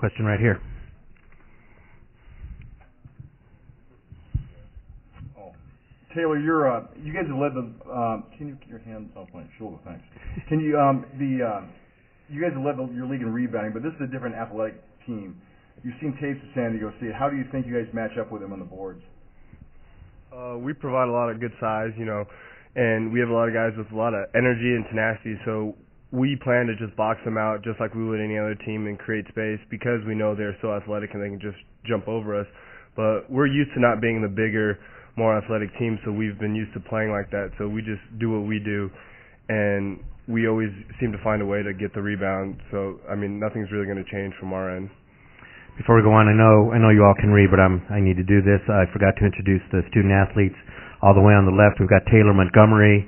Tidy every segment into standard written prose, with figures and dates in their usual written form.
question right here. Taylor, you guys have led the. Can you get your hands off my shoulder? Thanks. Can you you guys have led your league in rebounding, but this is a different athletic team. You've seen tapes of San Diego State. How do you think you guys match up with them on the boards? We provide a lot of good size, and we have a lot of guys with a lot of energy and tenacity. So we plan to just box them out just like we would any other team and create space because we know they're so athletic and they can just jump over us. But we're used to not being the bigger, more athletic team, so we've been used to playing like that. So we just do what we do, and we always seem to find a way to get the rebound. So, nothing's really going to change from our end. Before we go on, I know you all can read, but I need to do this. I forgot to introduce the student athletes. All the way on the left, we've got Taylor Montgomery,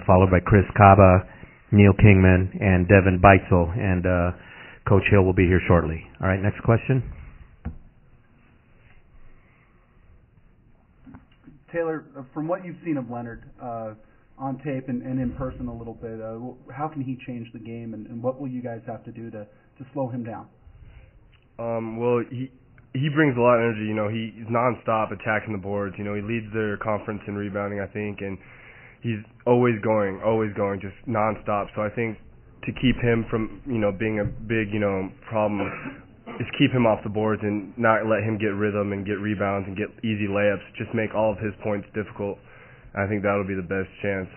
followed by Chris Caba, Neil Kingman, and Devin Beitzel. And Coach Hill will be here shortly. All right, next question. Taylor, from what you've seen of Leonard on tape and in person a little bit, how can he change the game, and what will you guys have to do to slow him down? Well, he brings a lot of energy. He's nonstop attacking the boards. He leads their conference in rebounding, I think, and he's always going, just nonstop. So I think to keep him from, being a big, problem is keep him off the boards and not let him get rhythm and get rebounds and get easy layups. Just make all of his points difficult. I think that'll be the best chance.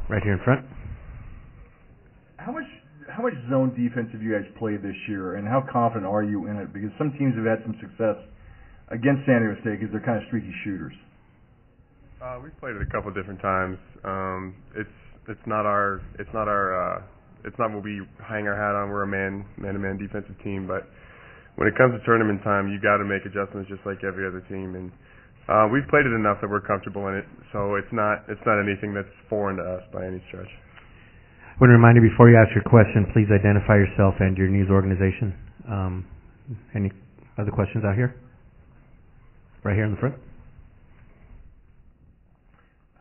Right here in front. How much zone defense have you guys played this year, and how confident are you in it? Because some teams have had some success against San Diego State because they're kind of streaky shooters. We've played it a couple different times. It's not what we hang our hat on. We're a man-to-man defensive team, but when it comes to tournament time, you got to make adjustments just like every other team. And we've played it enough that we're comfortable in it, so it's not anything that's foreign to us by any stretch. I want to remind you, before you ask your question, please identify yourself and your news organization. Any other questions out here? Right here in the front.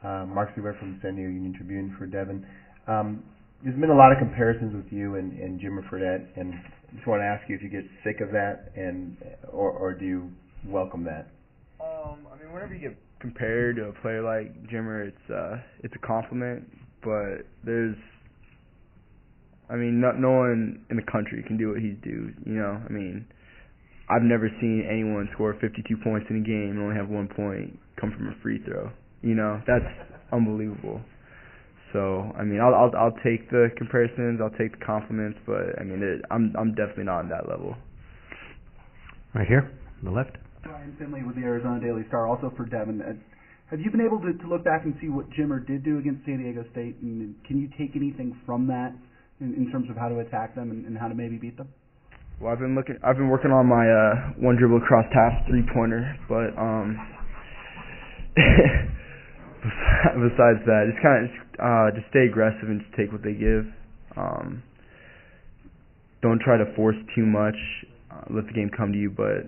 Mark Seaver from San Diego Union Tribune for Devin. There's been a lot of comparisons with you and Jimmer Fredette, and I just want to ask you if you get sick of that, or do you welcome that? Whenever you get compared to a player like Jimmer, it's a compliment, but there's no one in the country can do what he's do. I've never seen anyone score 52 points in a game and only have 1 point come from a free throw. That's unbelievable. So, I'll take the comparisons, I'll take the compliments, but I'm definitely not on that level. Right here, on the left. Ryan Finley with the Arizona Daily Star, also for Devin. Have you been able to look back and see what Jimmer did do against San Diego State, and can you take anything from that in terms of how to attack them and how to maybe beat them? Well, I've been working on my one dribble across half 3-pointer, but besides that, just kind of just stay aggressive and just take what they give. Don't try to force too much. Let the game come to you, but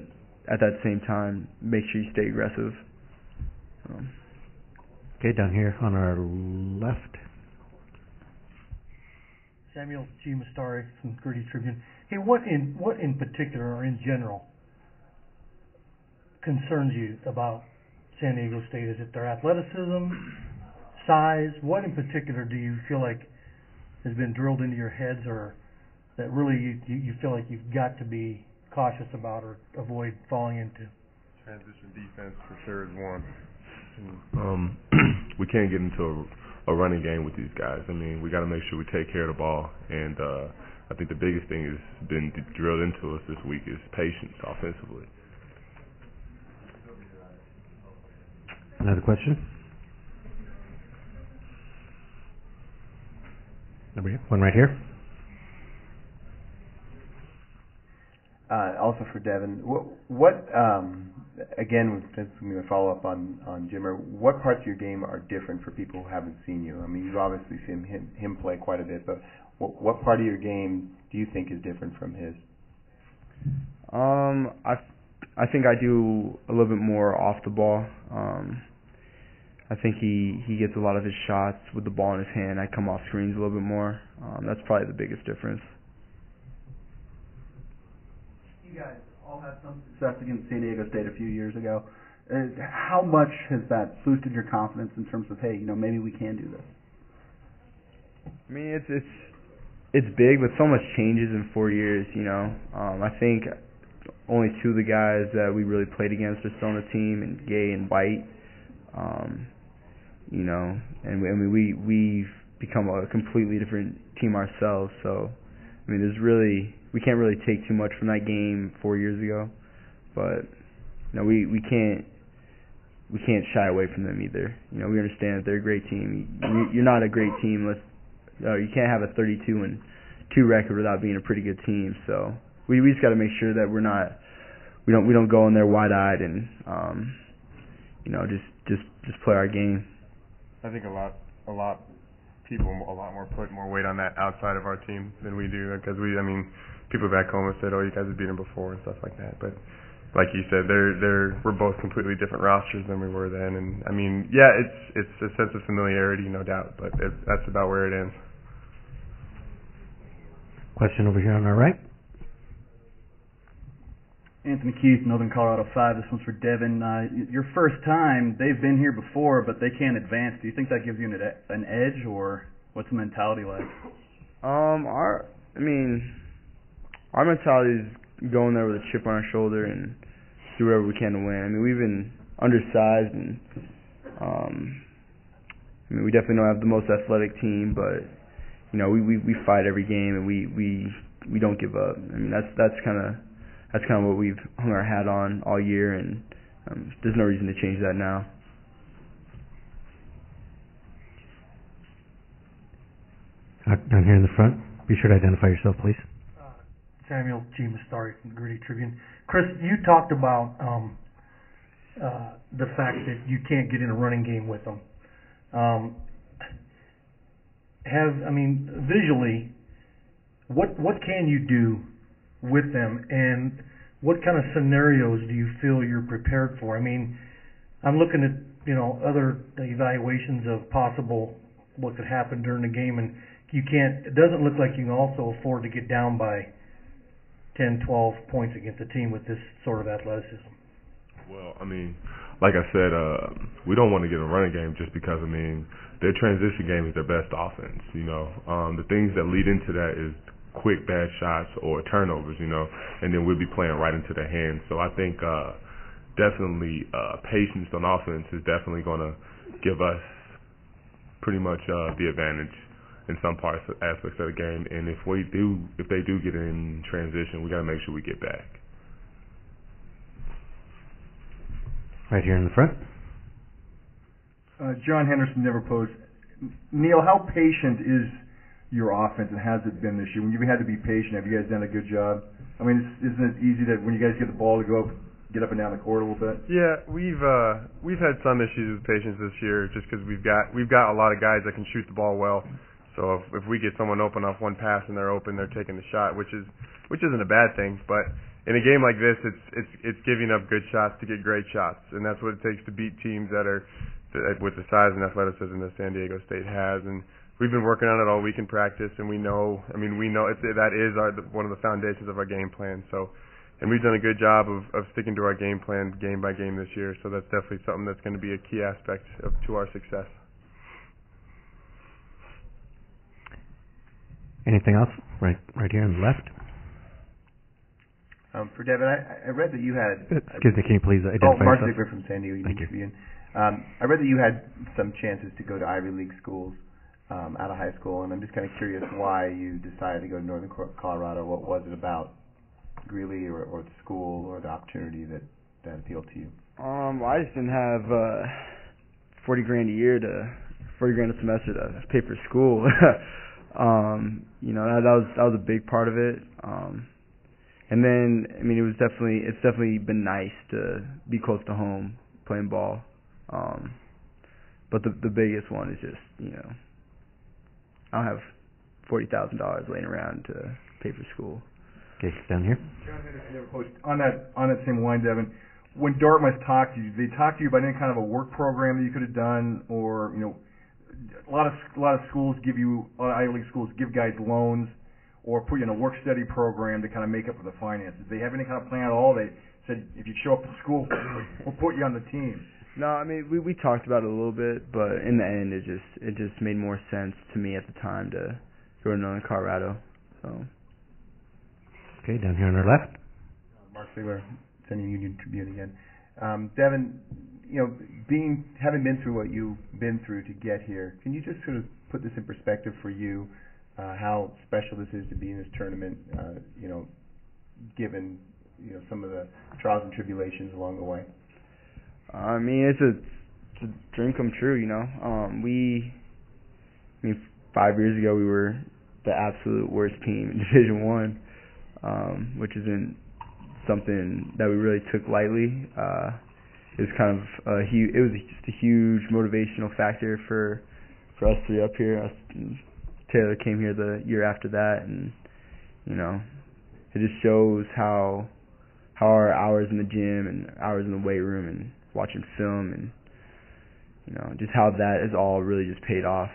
at that same time, make sure you stay aggressive. Okay, down here on our left. Samuel G. Mastari from Gritty Tribune. Hey, what in particular or in general concerns you about San Diego State? Is it their athleticism, size? What in particular do you feel like has been drilled into your heads, or that really you feel like you've got to be cautious about or avoid falling into? Transition defense for sure is one. We can't get into a running game with these guys. We got to make sure we take care of the ball, and I think the biggest thing has been drilled into us this week is patience offensively. Another question? One right here. Also for Devin, what again, this is going to be a follow-up on Jimmer. What parts of your game are different for people who haven't seen you? You've obviously seen him play quite a bit, but what part of your game do you think is different from his? I think I do a little bit more off the ball. I think he gets a lot of his shots with the ball in his hand. I come off screens a little bit more. That's probably the biggest difference. you guys all had some success against San Diego State a few years ago. How much has that boosted your confidence in terms of, hey, maybe we can do this? I mean, it's big, but so much changes in 4 years. I think only two of the guys that we really played against are still on the team, and Gay and White. And we've become a completely different team ourselves. So, I mean, we can't really take too much from that game 4 years ago, but we can't shy away from them either. We understand that they're a great team. You're not a great team unless you can't have a 32-2 record without being a pretty good team. So we just got to make sure that we don't go in there wide-eyed and just play our game. I think a lot more put more weight on that outside of our team than we do, because people back home have said, "Oh, you guys have beat them before" and stuff like that. But like you said, we're both completely different rosters than we were then, and it's a sense of familiarity, no doubt, but that's about where it ends. Question over here on our right. Anthony Keith, Northern Colorado 5. This one's for Devin. Your first time, they've been here before, but they can't advance. Do you think that gives you an edge, or what's the mentality like? Our mentality is going there with a chip on our shoulder and do whatever we can to win. I mean, we've been undersized, and we definitely don't have the most athletic team, but we fight every game, and we don't give up. I mean, that's kind of what we've hung our hat on all year, and there's no reason to change that now. Down here in the front, be sure to identify yourself, please. Samuel G. Mastari from the Gritty Tribune. Chris, you talked about the fact that you can't get in a running game with them. Visually, what can you do with them, and what kind of scenarios do you feel you're prepared for? I mean, I'm looking at other evaluations of possible what could happen during the game, and it doesn't look like you can also afford to get down by 10, 12 points against a team with this sort of athleticism. Well, like I said, we don't want to get a running game just because, their transition game is their best offense, The things that lead into that is quick bad shots or turnovers, and then we'll be playing right into their hands. So I think definitely patience on offense is definitely going to give us pretty much the advantage in some aspects of the game. And if they do get in transition, we got to make sure we get back. Right here in the front. John Henderson never posed. Neil, how patient is your offense, and has it been this year? When you've had to be patient, have you guys done a good job? Isn't it easy that when you guys get the ball to get up and down the court a little bit? Yeah, we've had some issues with patience this year, just because we've got a lot of guys that can shoot the ball well. So if we get someone open off one pass and they're open, they're taking the shot, which isn't a bad thing. But in a game like this, it's giving up good shots to get great shots, and that's what it takes to beat teams that are with the size and athleticism that San Diego State has. And we've been working on it all week in practice, and we know that is one of the foundations of our game plan. So, and we've done a good job of sticking to our game plan game by game this year. So that's definitely something that's going to be a key aspect to our success. Anything else? Right here on the left. For Devin, I read that you had... Excuse me, can you please identify Mark yourself? Ziegler from San Diego Thank you. Union. I read that you had some chances to go to Ivy League schools out of high school, and I'm just kind of curious why you decided to go to Northern Colorado. What was it about Greeley or the school or the opportunity that appealed to you? I just didn't have $40,000 a semester to pay for school. That was a big part of it. And then, it's definitely been nice to be close to home playing ball. But the biggest one is just, I don't have $40,000 laying around to pay for school. Okay, down here. John Henderson never posed. On that same line, Devin, when Dartmouth talked to you, did they talk to you about any kind of a work program that you could have done, or a lot of schools give you, a lot of Ivy League schools give guys loans or put you in a work-study program to kind of make up for the finances? Did they have any kind of plan at all? They said, if you show up to school, we'll put you on the team. No, I mean we talked about it a little bit, but in the end it just made more sense to me at the time to go to Northern Colorado. So. Okay, down here on our left. Mark Sigler, sending Union Tribune again. Devin, having been through what you've been through to get here, can you just sort of put this in perspective for you, how special this is to be in this tournament, given some of the trials and tribulations along the way? I mean, it's a dream come true, 5 years ago we were the absolute worst team in Division I, which isn't something that we really took lightly. It was kind of it was just a huge motivational factor for us three up here. Taylor came here the year after that, and it just shows how our hours in the gym and hours in the weight room and watching film and just how that has all really just paid off.